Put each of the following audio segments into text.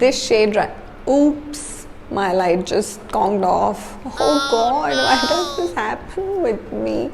This shade, oops, my light just conked off. Oh god, why does this happen with me?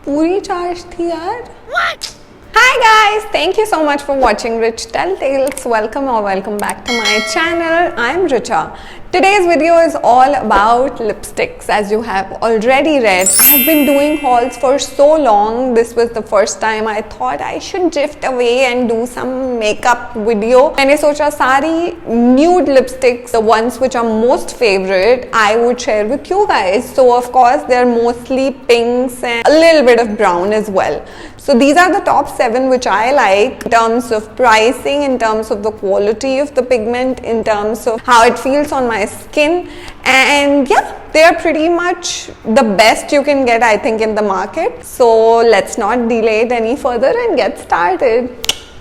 Puri charge thi yaar. What? Hi guys, thank you so much for watching Rich Tell Tales. Welcome or welcome back to my channel. I'm Richa. Today's video is all about lipsticks. As you have already read, I've been doing hauls for so long. This was the first time I thought I should drift away and do some makeup video. मैंने सोचा सारी nude lipsticks, the ones which are most favorite, I would share with you guys. So of course they're mostly pinks and a little bit of brown as well. So these are the top 7 which I like in terms of pricing, in terms of the quality of the pigment, in terms of how it feels on my skin, and yeah, they are pretty much the best you can get, I think, in the market. So let's not delay it any further and get started.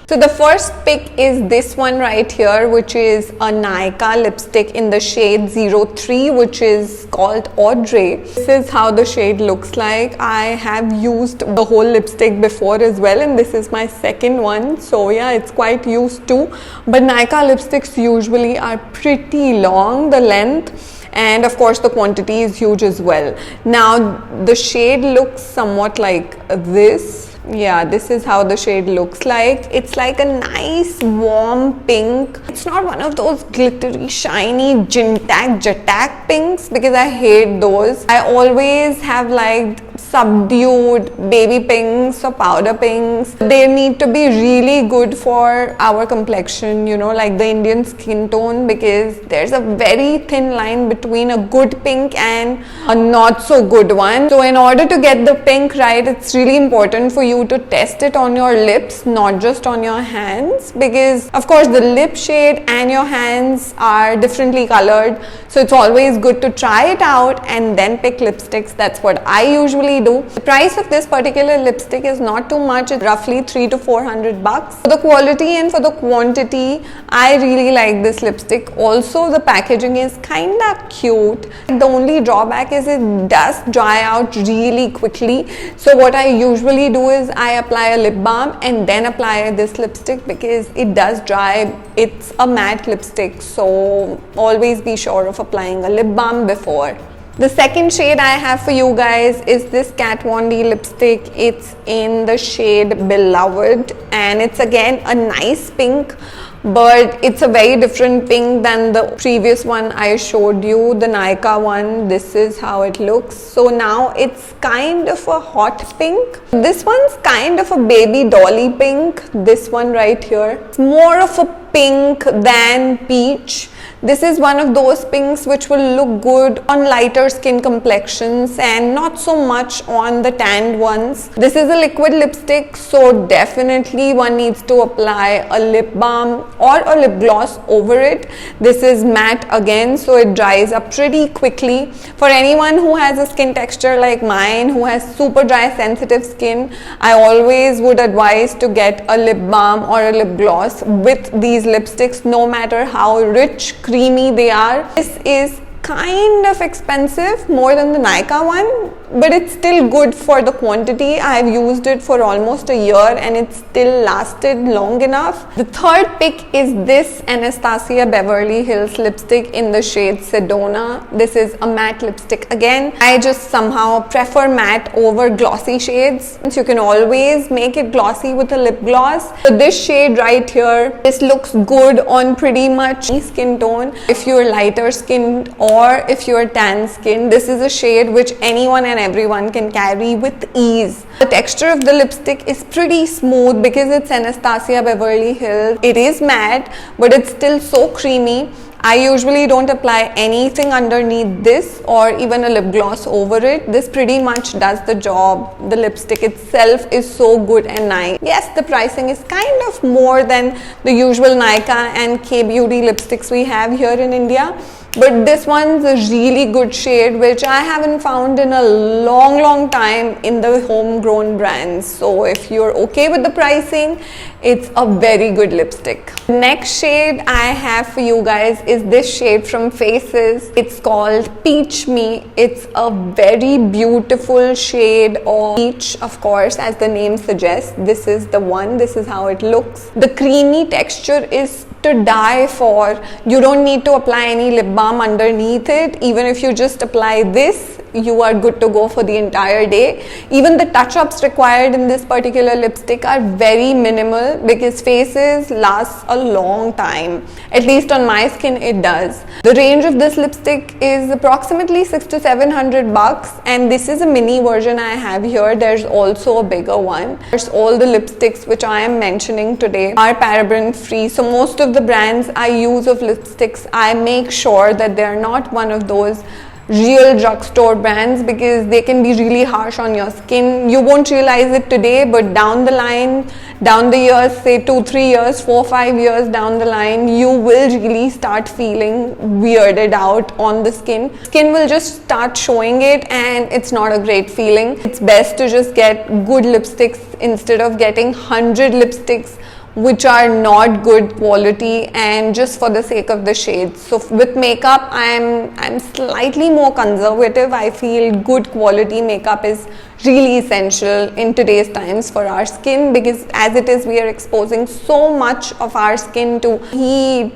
So the first pick is this one right here, which is a Nykaa lipstick in the shade 03, which is called Audrey. This is how the shade looks like. I have used the whole lipstick before as well, and this is my second one. So yeah, it's quite used to. But Nykaa lipsticks usually are pretty long, the length. And of course the quantity is huge as well. Now the shade looks somewhat like this. Yeah, this is how the shade looks like. It's like a nice warm pink. It's not one of those glittery shiny jatak pinks, because I hate those. I always have liked subdued baby pinks or powder pinks. They need to be really good for our complexion, you know, like the Indian skin tone, because there's a very thin line between a good pink and a not so good one. So in order to get the pink right, it's really important for you to test it on your lips, not just on your hands, because of course the lip shade and your hands are differently colored. So it's always good to try it out and then pick lipsticks. That's what I usually do. The price of this particular lipstick is not too much. It's roughly 300 to 400 bucks. For the quality and for the quantity, I really like this lipstick. Also, the packaging is kinda cute. The only drawback is it does dry out really quickly. So what I usually do is I apply a lip balm and then apply this lipstick, because it does dry. It's a matte lipstick, so always be sure of applying a lip balm before. The second shade I have for you guys is this Kat Von D lipstick. It's in the shade Beloved, and it's again a nice pink, but it's a very different pink than the previous one I showed you, the Nykaa one. This is how it looks. So now it's kind of a hot pink. This one's kind of a baby dolly pink. This one right here, it's more of a pink than peach. This is one of those pinks which will look good on lighter skin complexions and not so much on the tanned ones. This is a liquid lipstick, so definitely one needs to apply a lip balm or a lip gloss over it. This is matte again, so it dries up pretty quickly. For anyone who has a skin texture like mine, who has super dry sensitive skin, I always would advise to get a lip balm or a lip gloss with these lipsticks, no matter how rich, creamy they are. This is kind of expensive, more than the Nykaa one, but it's still good for the quantity. I've used it for almost a year and it still lasted long enough. The third pick is this Anastasia Beverly Hills lipstick in the shade Sedona. This is a matte lipstick again. I just somehow prefer matte over glossy shades. So you can always make it glossy with a lip gloss. So this shade right here, this looks good on pretty much any skin tone. If you're lighter skinned or if you're tan skinned, this is a shade which anyone and everyone can carry with ease. The texture of the lipstick is pretty smooth because it's Anastasia Beverly Hills. It is matte, but it's still so creamy. I usually don't apply anything underneath this or even a lip gloss over it. This pretty much does the job. The lipstick itself is so good and nice. Yes, the pricing is kind of more than the usual Nykaa and K-Beauty lipsticks we have here in India. But this one's a really good shade which I haven't found in a long time in the homegrown brands. So if you're okay with the pricing, it's a very good lipstick. Next shade I have for you guys is this shade from Faces. It's called Peach Me. It's a very beautiful shade of peach, of course, as the name suggests. This is the one. This is how it looks. The creamy texture is to die for. You don't need to apply any lip balm underneath it. Even if you just apply this, you are good to go for the entire day. Even the touch-ups required in this particular lipstick are very minimal because faces last a long time. At least on my skin it does. The range of this lipstick is approximately 600 to 700 bucks, and this is a mini version I have here. There's also a bigger one. There's all the lipsticks which I am mentioning today are paraben free. So most of the brands I use of lipsticks, I make sure that they're not one of those real drugstore brands because they can be really harsh on your skin. You won't realize it today, but down the line, down the years, say 2-3 years, 4-5 years down the line, you will really start feeling weirded out on the skin. Skin will just start showing it, and it's not a great feeling. It's best to just get good lipsticks instead of getting 100 lipsticks which are not good quality and just for the sake of the shades. So with makeup, I'm slightly more conservative. I feel good quality makeup is really essential in today's times for our skin, because as it is, we are exposing so much of our skin to heat,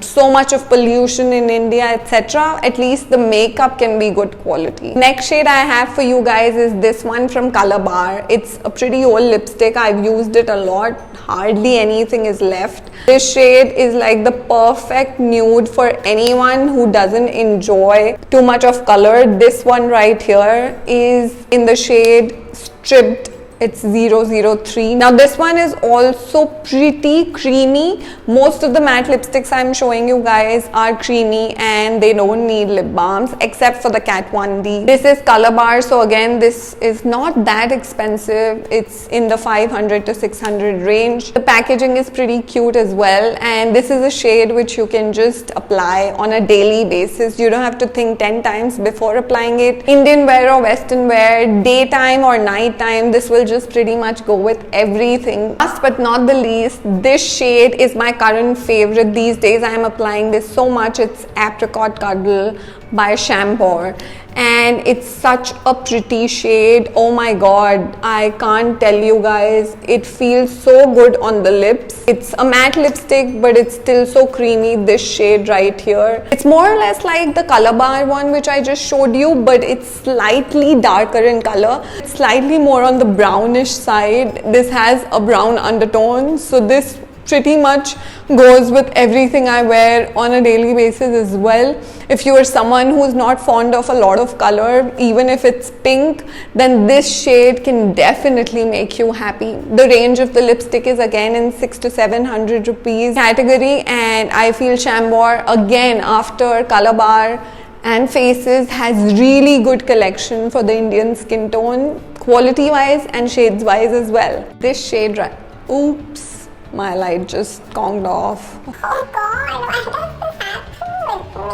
so much of pollution in India, etc. At least the makeup can be good quality. Next shade I have for you guys is this one from Colorbar. It's a pretty old lipstick. I've used it a lot. Hardly anything is left. This shade is like the perfect nude for anyone who doesn't enjoy too much of color. This one right here is in the shade Stripped. It's 003. Now this one is also pretty creamy. Most of the matte lipsticks I'm showing you guys are creamy and they don't need lip balms except for the Kat 1D. This is Colorbar, so again this is not that expensive. It's in the 500 to 600 range. The packaging is pretty cute as well, and this is a shade which you can just apply on a daily basis. You don't have to think 10 times before applying it. Indian wear or western wear, daytime or nighttime, this will just pretty much go with everything. Last but not the least, this shade is my current favorite these days. I am applying this so much. It's Apricot Cuddle by Shampoo, and it's such a pretty shade. Oh my god, I can't tell you guys, it feels so good on the lips. It's a matte lipstick, but it's still so creamy. This shade right here, it's more or less like the Colorbar one which I just showed you, but it's slightly darker in color. It's slightly more on the brownish side. This has a brown undertone, so this pretty much goes with everything I wear on a daily basis as well. If you are someone who is not fond of a lot of color, even if it's pink, then this shade can definitely make you happy. The range of the lipstick is again in 600 to 700 rupees category, and I feel Shampoo again after Colorbar and Faces has really good collection for the Indian skin tone, quality wise and shades wise as well. This shade right, oops, my light just conked off. Oh god, why does this happen with me?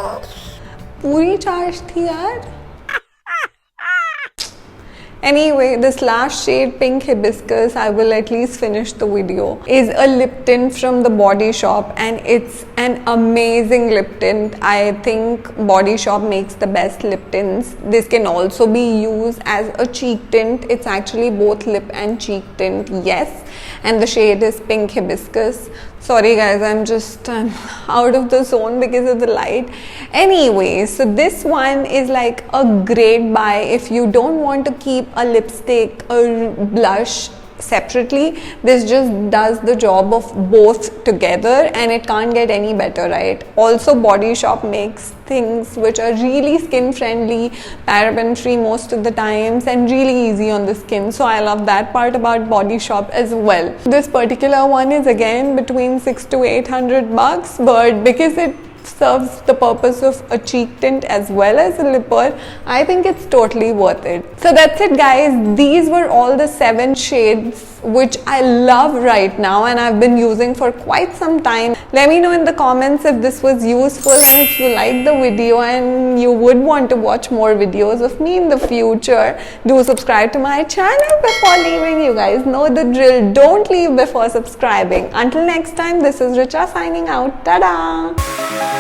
पूरी charge थी यार. Anyway, this last shade, Pink Hibiscus, I will at least finish the video, is a lip tint from the Body Shop, and it's an amazing lip tint. I think Body Shop makes the best lip tints. This can also be used as a cheek tint. It's actually both lip and cheek tint, yes. And the shade is Pink Hibiscus. Sorry guys, I'm out of the zone because of the light. Anyway, so this one is like a great buy if you don't want to keep a lipstick or blush separately. This just does the job of both together, and it can't get any better, right? Also, Body Shop makes things which are really skin friendly, paraben free most of the times, and really easy on the skin. So I love that part about Body Shop as well. This particular one is again between 600 to 800 bucks, but because it serves the purpose of a cheek tint as well as a lipper, I think it's totally worth it. So that's it guys, these were all the 7 shades which I love right now and I've been using for quite some time. Let me know in the comments if this was useful, and if you liked the video and you would want to watch more videos of me in the future, do subscribe to my channel before leaving. You guys know the drill, don't leave before subscribing. Until next time, this is Richa signing out. Ta-da!